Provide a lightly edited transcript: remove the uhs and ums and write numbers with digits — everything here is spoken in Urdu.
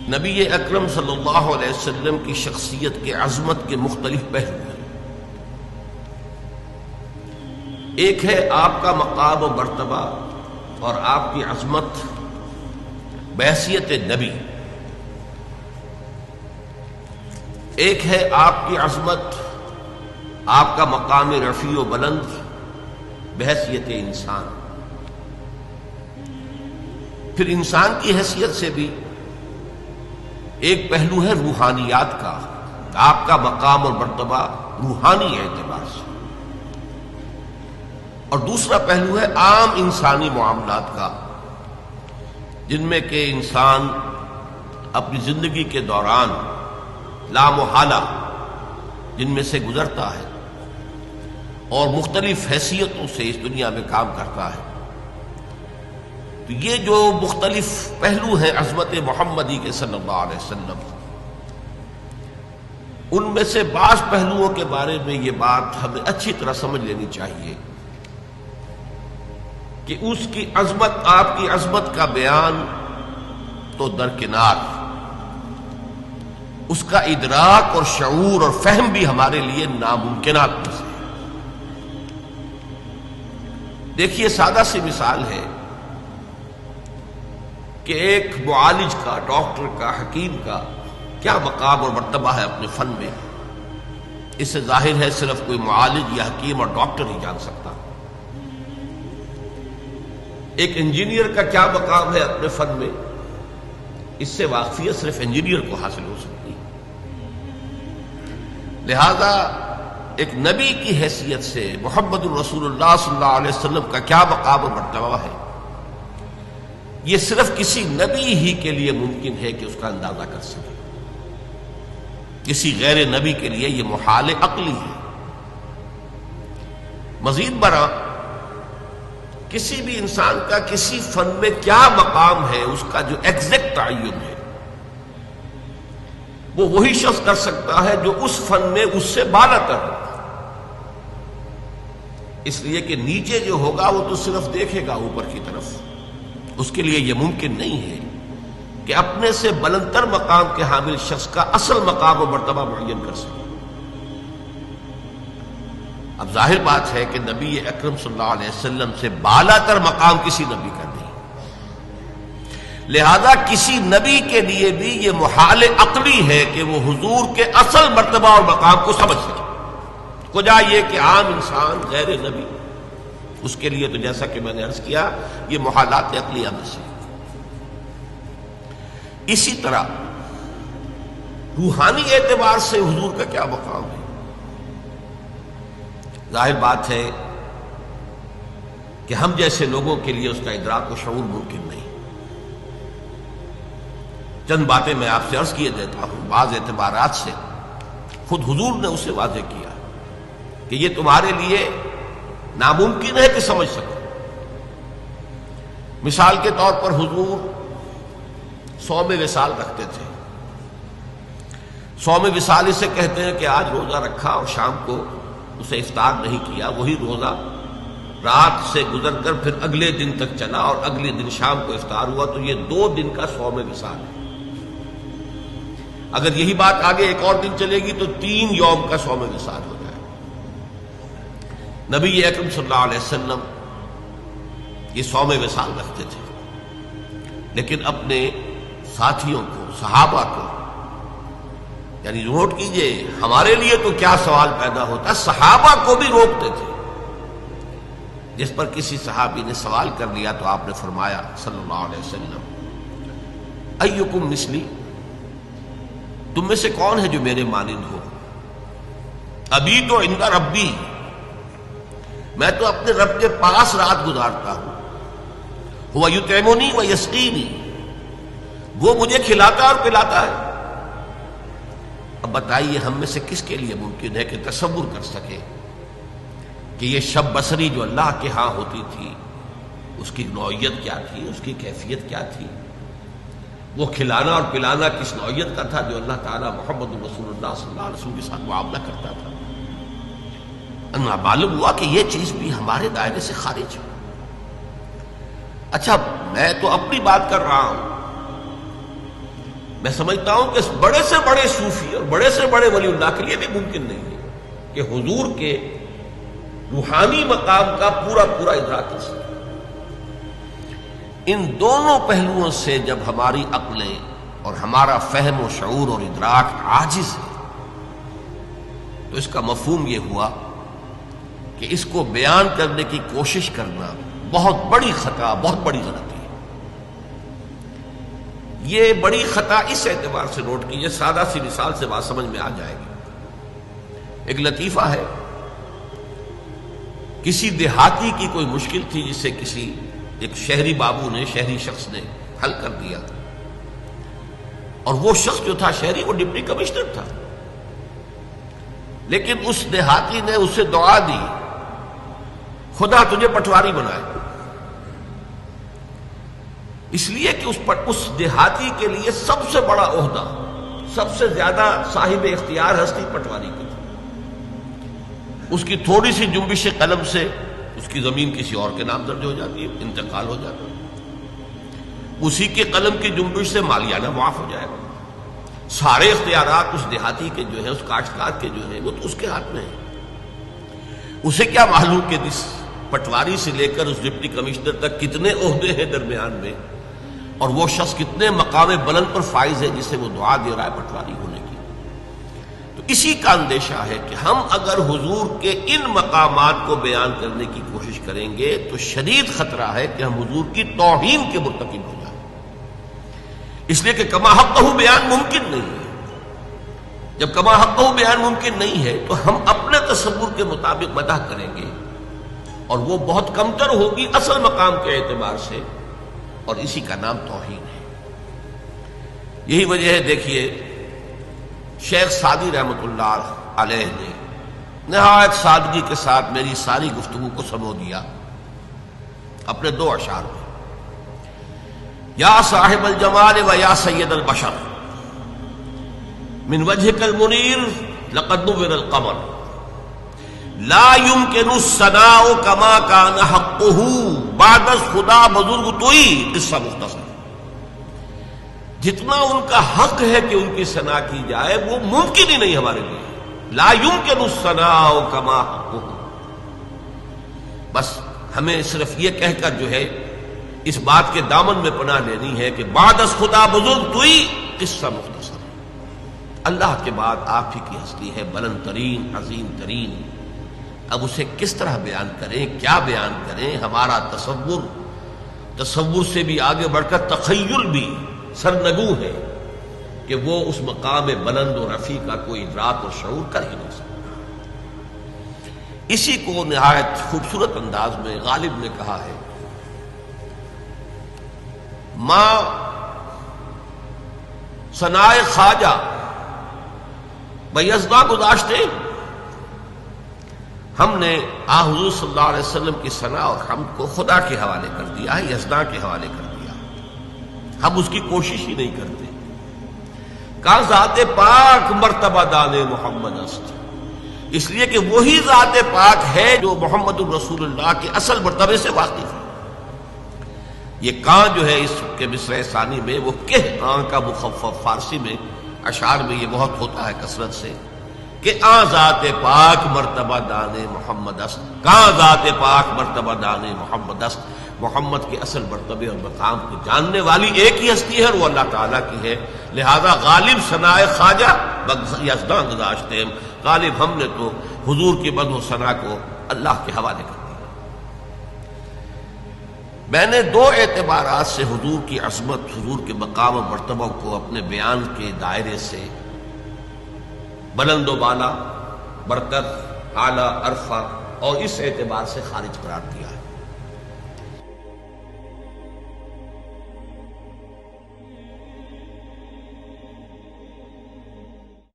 نبی اکرم صلی اللہ علیہ وسلم کی شخصیت کے عظمت کے مختلف پہلو ہیں۔ ایک ہے آپ کا مقام و مرتبہ اور آپ کی عظمت بحیثیت نبی، ایک ہے آپ کی عظمت، آپ کا مقام رفیع و بلند بحیثیت انسان۔ پھر انسان کی حیثیت سے بھی ایک پہلو ہے روحانیات کا، آپ کا مقام اور مرتبہ روحانی اعتبار سے، اور دوسرا پہلو ہے عام انسانی معاملات کا، جن میں کہ انسان اپنی زندگی کے دوران لامحالہ جن میں سے گزرتا ہے اور مختلف حیثیتوں سے اس دنیا میں کام کرتا ہے۔ تو یہ جو مختلف پہلو ہیں عظمت محمدی کے صلی اللہ علیہ وسلم، ان میں سے بعض پہلوؤں کے بارے میں یہ بات ہمیں اچھی طرح سمجھ لینی چاہیے کہ اس کی عظمت، آپ کی عظمت کا بیان تو درکنار، اس کا ادراک اور شعور اور فہم بھی ہمارے لیے ناممکنات میں سے ہے۔ دیکھیے، سادہ سی مثال ہے کہ ایک معالج کا، ڈاکٹر کا، حکیم کا کیا مقام اور مرتبہ ہے اپنے فن میں، اس سے ظاہر ہے صرف کوئی معالج یا حکیم اور ڈاکٹر ہی جان سکتا۔ ایک انجینئر کا کیا مقام ہے اپنے فن میں، اس سے واقفیت صرف انجینئر کو حاصل ہو سکتی ہے۔ لہذا ایک نبی کی حیثیت سے محمد الرسول اللہ صلی اللہ علیہ وسلم کا کیا مقام اور مرتبہ ہے، یہ صرف کسی نبی ہی کے لیے ممکن ہے کہ اس کا اندازہ کر سکے، کسی غیر نبی کے لیے یہ محال عقلی ہے۔ مزید برآں کسی بھی انسان کا کسی فن میں کیا مقام ہے، اس کا جو ایگزیکٹ تعین ہے، وہ وہی شخص کر سکتا ہے جو اس فن میں اس سے بالا تر ہو۔ اس لیے کہ نیچے جو ہوگا وہ تو صرف دیکھے گا اوپر کی طرف، اس کے لیے یہ ممکن نہیں ہے کہ اپنے سے بلندتر مقام کے حامل شخص کا اصل مقام و مرتبہ معین کر سکے۔ اب ظاہر بات ہے کہ نبی اکرم صلی اللہ علیہ وسلم سے بالا تر مقام کسی نبی کا نہیں، لہذا کسی نبی کے لیے بھی یہ محال عقلی ہے کہ وہ حضور کے اصل مرتبہ اور مقام کو سمجھ سکے۔ کجا یہ کہ عام انسان غیر نبی، اس کے لیے تو جیسا کہ میں نے عرض کیا یہ محالات عقلیہ میں سے۔ اسی طرح روحانی اعتبار سے حضور کا کیا مقام ہے، ظاہر بات ہے کہ ہم جیسے لوگوں کے لیے اس کا ادراک و شعور ممکن نہیں۔ چند باتیں میں آپ سے عرض کیے دیتا ہوں، بعض اعتبارات سے خود حضور نے اسے واضح کیا کہ یہ تمہارے لیے ناممکن ہے کہ سمجھ سکو۔ مثال کے طور پر حضور صوم وصال رکھتے تھے۔ صوم وصال اسے کہتے ہیں کہ آج روزہ رکھا اور شام کو اسے افطار نہیں کیا، وہی روزہ رات سے گزر کر پھر اگلے دن تک چلا اور اگلے دن شام کو افطار ہوا، تو یہ 2 دن کا صوم وصال ہے۔ اگر یہی بات آگے ایک اور دن چلے گی تو 3 یوم کا صوم وصال ہو جائے۔ نبی اکرم صلی اللہ علیہ وسلم یہ صوم وصال رکھتے تھے، لیکن اپنے ساتھیوں کو، صحابہ کو، یعنی نوٹ کیجئے ہمارے لیے تو کیا سوال پیدا ہوتا ہے، صحابہ کو بھی روکتے تھے۔ جس پر کسی صحابی نے سوال کر لیا تو آپ نے فرمایا صلی اللہ علیہ وسلم، ایکم مثلی، تم میں سے کون ہے جو میرے مانند ہو؟ ابھی تو عند ربی، میں تو اپنے رب کے پاس رات گزارتا ہوں، هو یطعمنی و یسقینی، وہ مجھے کھلاتا اور پلاتا ہے۔ اب بتائیے ہم میں سے کس کے لیے ممکن ہے کہ تصور کر سکے کہ یہ شب بصری جو اللہ کے ہاں ہوتی تھی اس کی نوعیت کیا تھی، اس کی کیفیت کیا تھی، وہ کھلانا اور پلانا کس نوعیت کا تھا جو اللہ تعالیٰ محمد رسول اللہ صلی اللہ علیہ وسلم کے ساتھ معاملہ کرتا تھا۔ معلوم ہوا کہ یہ چیز بھی ہمارے دائرے سے خارج ہے۔ اچھا، میں تو اپنی بات کر رہا ہوں، میں سمجھتا ہوں کہ بڑے سے بڑے صوفی اور بڑے سے بڑے ولی اللہ کے لیے بھی ممکن نہیں ہے کہ حضور کے روحانی مقام کا پورا پورا ادراک کر سکے۔ ان دونوں پہلوؤں سے جب ہماری عقلیں اور ہمارا فہم و شعور اور ادراک عاجز ہے تو اس کا مفہوم یہ ہوا کہ اس کو بیان کرنے کی کوشش کرنا بہت بڑی خطا، بہت بڑی غلطی ہے۔ یہ بڑی خطا اس اعتبار سے نوٹ کیجیے، سادہ سی مثال سے بات سمجھ میں آ جائے گی۔ ایک لطیفہ ہے، کسی دیہاتی کی کوئی مشکل تھی جسے کسی ایک شہری بابو نے، شہری شخص نے حل کر دیا، اور وہ شخص جو تھا شہری، وہ ڈپٹی کمشنر تھا، لیکن اس دیہاتی نے اسے دعا دی، خدا تجھے پٹواری بنائے، اس لیے کہ اس دیہاتی کے لیے سب سے بڑا عہدہ، سب سے زیادہ صاحب اختیار ہستی پٹواری کی تھی۔ اس کی تھوڑی سی جنبش قلم سے اس کی زمین کسی اور کے نام درج ہو جاتی ہے، انتقال ہو جاتا ہے، اسی کے قلم کی جنبش سے مالیانہ معاف ہو جائے گا، سارے اختیارات اس دیہاتی کے جو ہیں، اس کاشتکار کے جو ہیں، وہ تو اس کے ہاتھ میں ہیں۔ اسے کیا معلوم کہ اس پٹواری سے لے کر اس ڈپٹی کمشنر تک کتنے عہدے ہیں درمیان میں، اور وہ شخص کتنے مقام بلند پر فائز ہے جسے وہ دعا دے رہا ہے پٹواری ہونے کی۔ تو اسی کا اندیشہ ہے کہ ہم اگر حضور کے ان مقامات کو بیان کرنے کی کوشش کریں گے تو شدید خطرہ ہے کہ ہم حضور کی توہین کے مرتکب ہو جائیں، اس لیے کہ کما حقہ بیان ممکن نہیں ہے۔ جب کما حقہ بیان ممکن نہیں ہے تو ہم اپنے تصور کے مطابق مدح کریں گے، اور وہ بہت کمتر ہوگی اصل مقام کے اعتبار سے، اور اسی کا نام توہین ہے۔ یہی وجہ ہے، دیکھیے شیخ سعدی رحمۃ اللہ علیہ نے نہایت سادگی کے ساتھ میری ساری گفتگو کو سمو دیا اپنے دو اشعار میں، یا صاحب الجمال و یا سید البشر من وجهك المنیر لقد نور القمر لا يمكن الثناء كما كان حقه بعد از خدا بزرگ توئی، قصہ مختصر۔ جتنا ان کا حق ہے کہ ان کی ثنا کی جائے وہ ممکن ہی نہیں ہمارے لیے، لا يمكن الثناء كما حقه۔ بس ہمیں صرف یہ کہہ کر جو ہے اس بات کے دامن میں پناہ لینی ہے کہ بعد از خدا بزرگ توئی، قصہ مختصر۔ اللہ کے بعد آپ ہی کی ہستی ہے بلند ترین، عظیم ترین، اب اسے کس طرح بیان کریں، کیا بیان کریں؟ ہمارا تصور سے بھی آگے بڑھ کر تخیل بھی سرنگو ہے کہ وہ اس مقام بلند و رفیع کا کوئی ادراک اور شعور کر ہی نہیں سکتا۔ اسی کو نہایت خوبصورت انداز میں غالب نے کہا ہے، ماں ثنائے خواجہ بیزدہ گزاشتے، ہم نے حضور صلی اللہ علیہ وسلم کی ثنا اور حمد کو خدا کے حوالے کر دیا ہے، یزداں کے حوالے کر دیا، ہم اس کی کوشش ہی نہیں کرتے۔ کہا ذات پاک مرتبہ دان محمد است، اس لیے کہ وہی ذات پاک ہے جو محمد الرسول اللہ کے اصل مرتبے سے واقف ہے۔ یہ کاں جو ہے اس کے مصرع ثانی میں، وہ کہ کاں کا مخفف، فارسی میں اشعار میں یہ بہت ہوتا ہے کثرت سے کہ ذات پاک مرتبہ دان محمد است، کہاں ذات پاک مرتبہ دان محمد است۔ محمد کے اصل مرتبے اور مقام کو جاننے والی ایک ہی ہستی ہے اور وہ اللہ تعالیٰ کی ہے، لہذا غالب ثنائے خواجہ یزداں گزاشتے ہیں، غالب ہم نے تو حضور کی مدح و ثنا کو اللہ کے حوالے کر دیا۔ میں نے دو اعتبارات سے حضور کی عظمت، حضور کے مقام و مرتبہ کو اپنے بیان کے دائرے سے بلند و بالا، برتر، اعلیٰ، عرفہ، اور اس اعتبار سے خارج قرار دیا ہے۔